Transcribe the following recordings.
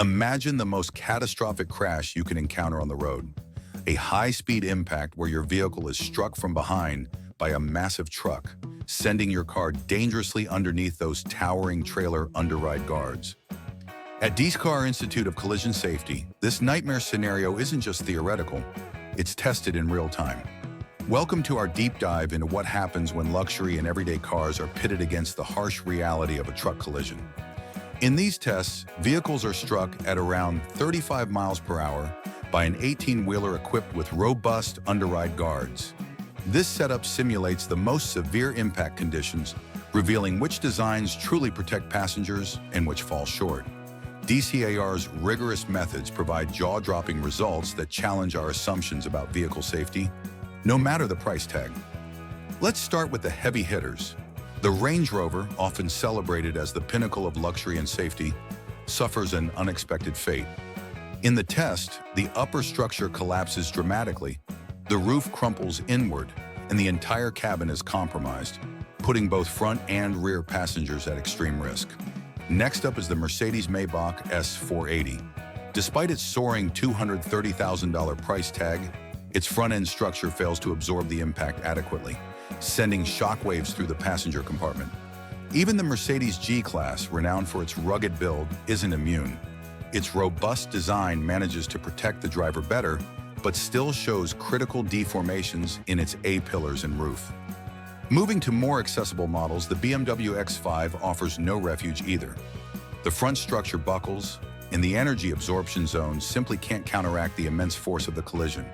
Imagine the most catastrophic crash you can encounter on the road. A high-speed impact where your vehicle is struck from behind by a massive truck, sending your car dangerously underneath those towering trailer underride guards. At D-Car Institute of Collision Safety, this nightmare scenario isn't just theoretical, it's tested in real time. Welcome to our deep dive into what happens when luxury and everyday cars are pitted against the harsh reality of a truck collision. In these tests, vehicles are struck at around 35 miles per hour by an 18-wheeler equipped with robust underride guards. This setup simulates the most severe impact conditions, revealing which designs truly protect passengers and which fall short. DCAR's rigorous methods provide jaw-dropping results that challenge our assumptions about vehicle safety, no matter the price tag. Let's start with the heavy hitters. The Range Rover, often celebrated as the pinnacle of luxury and safety, suffers an unexpected fate. In the test, the upper structure collapses dramatically, the roof crumples inward, and the entire cabin is compromised, putting both front and rear passengers at extreme risk. Next up is the Mercedes-Maybach S480. Despite its soaring $230,000 price tag, its front-end structure fails to absorb the impact adequately, sending shockwaves through the passenger compartment. Even the Mercedes G-Class, renowned for its rugged build, isn't immune. Its robust design manages to protect the driver better, but still shows critical deformations in its A-pillars and roof. Moving to more accessible models, the BMW X5 offers no refuge either. The front structure buckles, and the energy absorption zone simply can't counteract the immense force of the collision.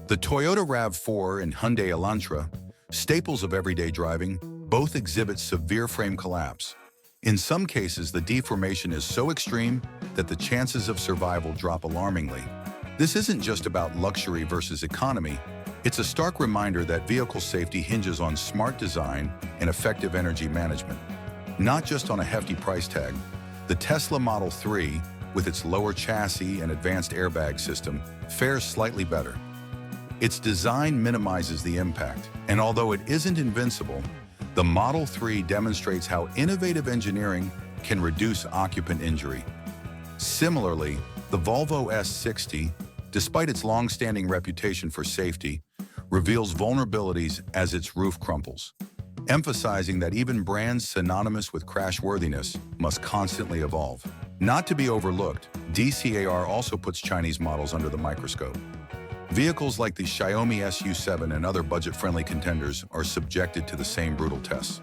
The Toyota RAV4 and Hyundai Elantra, staples of everyday driving, both exhibit severe frame collapse. In some cases, the deformation is so extreme that the chances of survival drop alarmingly. This isn't just about luxury versus economy. It's a stark reminder that vehicle safety hinges on smart design and effective energy management, not just on a hefty price tag. The Tesla Model 3, with its lower chassis and advanced airbag system, fares slightly better. Its design minimizes the impact, and although it isn't invincible, the Model 3 demonstrates how innovative engineering can reduce occupant injury. Similarly, the Volvo S60, despite its long-standing reputation for safety, reveals vulnerabilities as its roof crumples, emphasizing that even brands synonymous with crashworthiness must constantly evolve. Not to be overlooked, DCAR also puts Chinese models under the microscope. Vehicles like the Xiaomi SU7 and other budget-friendly contenders are subjected to the same brutal tests.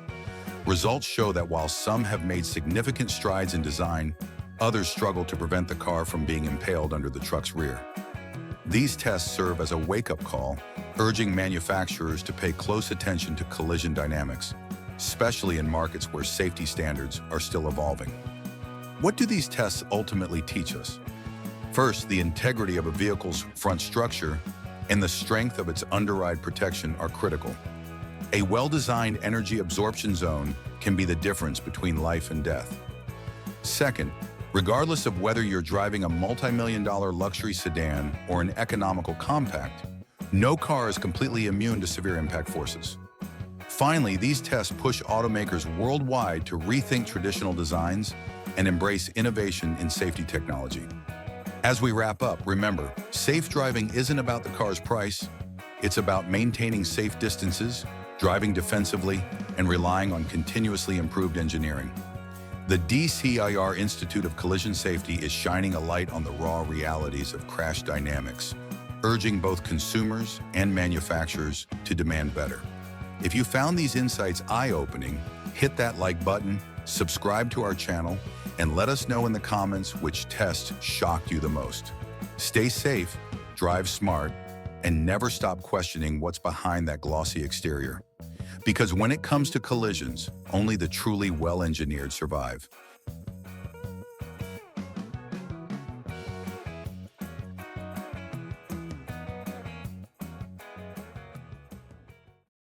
Results show that while some have made significant strides in design, others struggle to prevent the car from being impaled under the truck's rear. These tests serve as a wake-up call, urging manufacturers to pay close attention to collision dynamics, especially in markets where safety standards are still evolving. What do these tests ultimately teach us? First, the integrity of a vehicle's front structure and the strength of its underride protection are critical. A well-designed energy absorption zone can be the difference between life and death. Second, regardless of whether you're driving a multi-million-dollar luxury sedan or an economical compact, no car is completely immune to severe impact forces. Finally, these tests push automakers worldwide to rethink traditional designs and embrace innovation in safety technology. As we wrap up, remember, safe driving isn't about the car's price. It's about maintaining safe distances, driving defensively, and relying on continuously improved engineering. The DCAR Institute of Collision Safety is shining a light on the raw realities of crash dynamics, urging both consumers and manufacturers to demand better. If you found these insights eye-opening, hit that like button, subscribe to our channel, and let us know in the comments which test shocked you the most. Stay safe, drive smart, and never stop questioning what's behind that glossy exterior. Because when it comes to collisions, only the truly well-engineered survive.